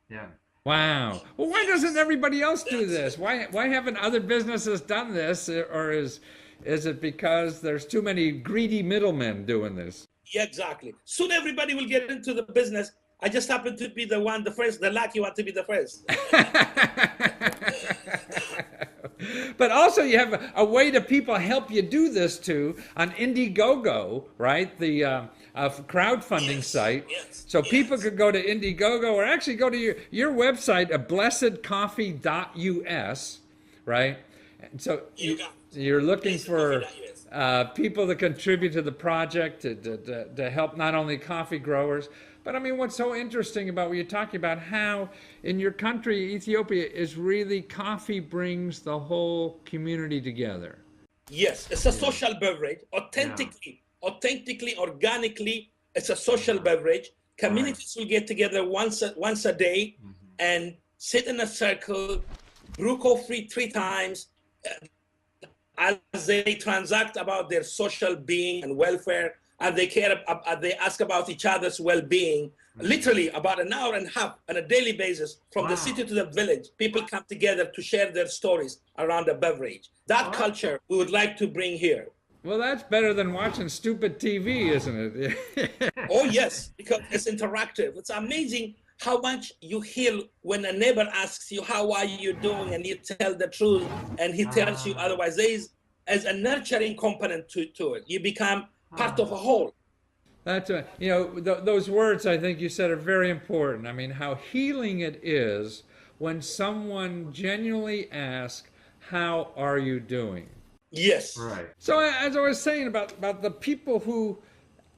Yeah. Wow. Well, why doesn't everybody else do this? Why haven't other businesses done this? Or is it because there's too many greedy middlemen doing this? Yeah, exactly. Soon everybody will get into the business. I just happen to be the first, the lucky one to be the first. But also you have a way to people help you do this too on Indiegogo, right? The crowdfunding site. So people could go to Indiegogo or actually go to your website, blessedcoffee.us, right? And so you're looking for people to contribute to the project to help not only coffee growers, but I mean, what's so interesting about what you're talking about, how in your country, Ethiopia, is really coffee brings the whole community together. Yes, it's a social beverage, authentically, organically, it's a social beverage. Communities will get together once a day and sit in a circle, brew coffee 3 times, as they transact about their social being and welfare, and they ask about each other's well-being. Literally about an hour and a half on a daily basis, from the city to the village, people come together to share their stories around a beverage. That culture we would like to bring here. Well, that's better than watching stupid TV, isn't it? Oh yes, because it's interactive. It's amazing how much you heal when a neighbor asks you, how are you doing? And you tell the truth and he tells you otherwise. There is as a nurturing component to it. You become part of a whole. That's those words I think you said are very important. I mean, how healing it is when someone genuinely asks, how are you doing? Yes. Right. So as I was saying about the people who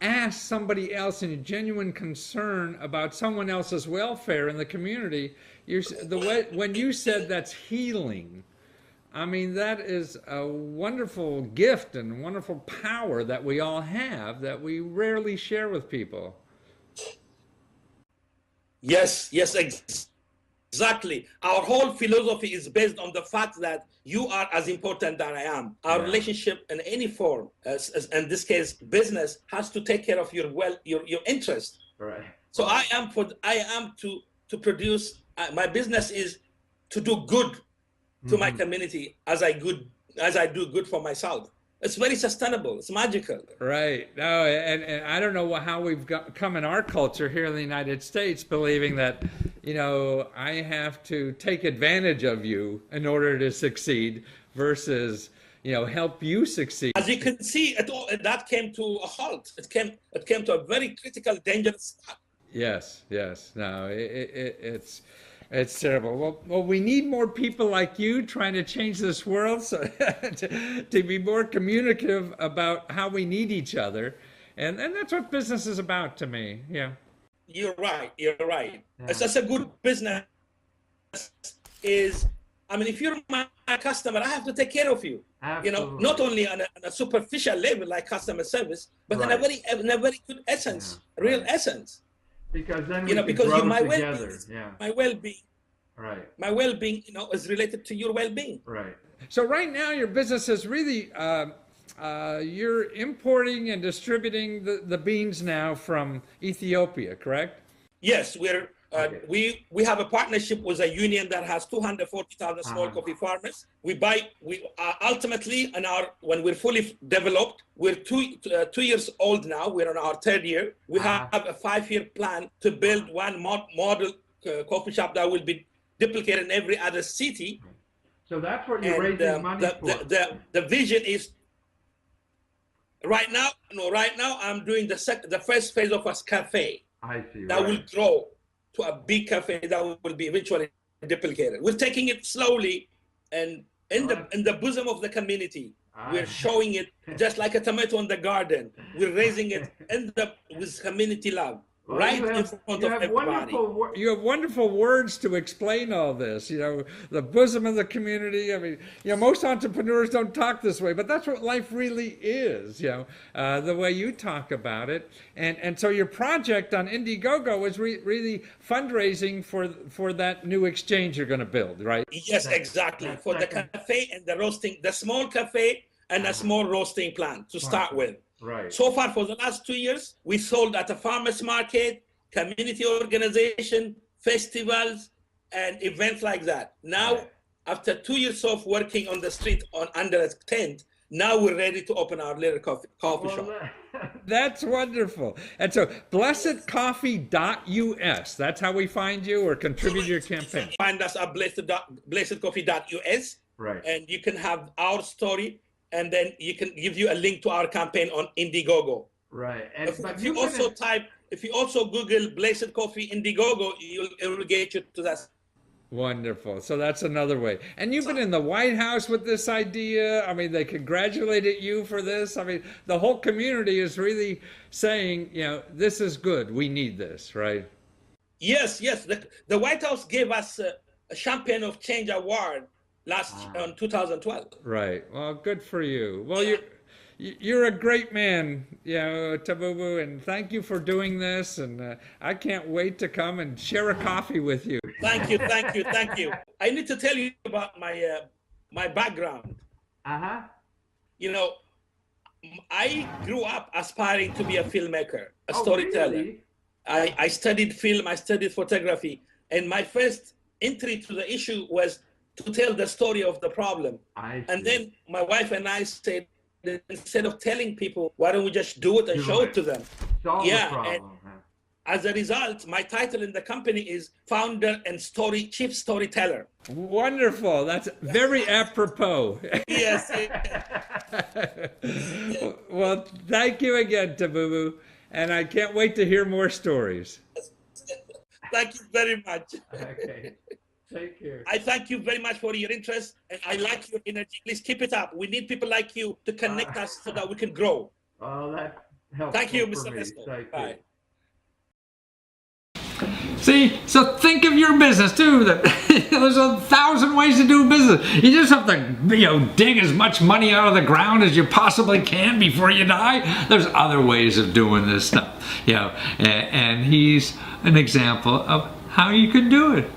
ask somebody else in a genuine concern about someone else's welfare in the community, when you said that's healing, I mean, that is a wonderful gift and wonderful power that we all have that we rarely share with people. Yes, exactly. Our whole philosophy is based on the fact that you are as important than I am. Our relationship in any form, as in this case, business, has to take care of your interest. Right. So I am to produce. My business is to do good to my community as I do good for myself. It's very sustainable. It's magical. Right. No, and I don't know how we've come in our culture here in the United States, believing that, I have to take advantage of you in order to succeed versus, help you succeed. As you can see, that came to a halt. It came to a very critical, dangerous spot. Yes. No, it's terrible. Well, we need more people like you trying to change this world to be more communicative about how we need each other. And that's what business is about to me. Yeah. You're right. Yeah. It's just a good business if you're my customer, I have to take care of you. Absolutely. Not only on a superficial level like customer service, but in a very good essence, real essence. Because then we can grow together. My well-being. Right. My well-being, is related to your well-being. Right. So right now your business is really, you're importing and distributing the beans now from Ethiopia, correct? Yes, we have a partnership with a union that has 240,000 small coffee farmers. Ultimately, when we're fully developed, we're 2 years old now. We're on our 3rd year. We have a 5-year plan to build one model coffee shop that will be duplicated in every other city. So that's what you're raising money for. The vision is right now I'm doing the first phase of a cafe. I see. That will grow to a big cafe that will be eventually duplicated. We're taking it slowly and in the bosom of the community. We're showing it just like a tomato in the garden. We're raising it with community love. right in front of everybody. You have wonderful words to explain all this. You know, the bosom of the community. I mean, you know, most entrepreneurs don't talk this way, but that's what life really is. You know, the way you talk about it. And so your project on Indiegogo is really fundraising for that new exchange you're going to build, right? Yes, exactly. For the cafe and the roasting, the small cafe and a small roasting plant to start with. Right. So far, for the last 2 years, we sold at a farmer's market, community organization, festivals, and events like that. Now, after 2 years of working on the street under a tent, now we're ready to open our little coffee shop. That's wonderful. And so, blessedcoffee.us, that's how we find you or contribute to your campaign. Find us at blessedcoffee.us, right? And you can have our story, and then you can give you a link to our campaign on Indiegogo. Right. And if you also Google Blessed Coffee Indiegogo, it will get you to that. Wonderful. So that's another way. And you've been in the White House with this idea. I mean, they congratulated you for this. I mean, the whole community is really saying, you know, this is good. We need this, right? Yes. The White House gave us a Champion of Change Award in 2012. Right. Well, good for you. Well, you're a great man, you know, Tabubu, and thank you for doing this. And I can't wait to come and share a coffee with you. Thank you. I need to tell you about my background. You know, I grew up aspiring to be a filmmaker, a storyteller. Really? I studied film, I studied photography, and my first entry to the issue was to tell the story of the problem. And then my wife and I said, instead of telling people, why don't we just do it and show it to them? Solve the problem. And as a result, my title in the company is founder and chief storyteller. Wonderful. That's very apropos. Yes. Well, thank you again, Tabubu. And I can't wait to hear more stories. Thank you very much. Okay. Take care. I thank you very much for your interest, and I like your energy. Please keep it up. We need people like you to connect us so that we can grow. Oh, that helps. Thank you, Mr. Lesko. Bye. See, so think of your business too. That there's 1,000 ways to do business. You just have to, you know, dig as much money out of the ground as you possibly can before you die. There's other ways of doing this stuff, you know. And he's an example of how you could do it.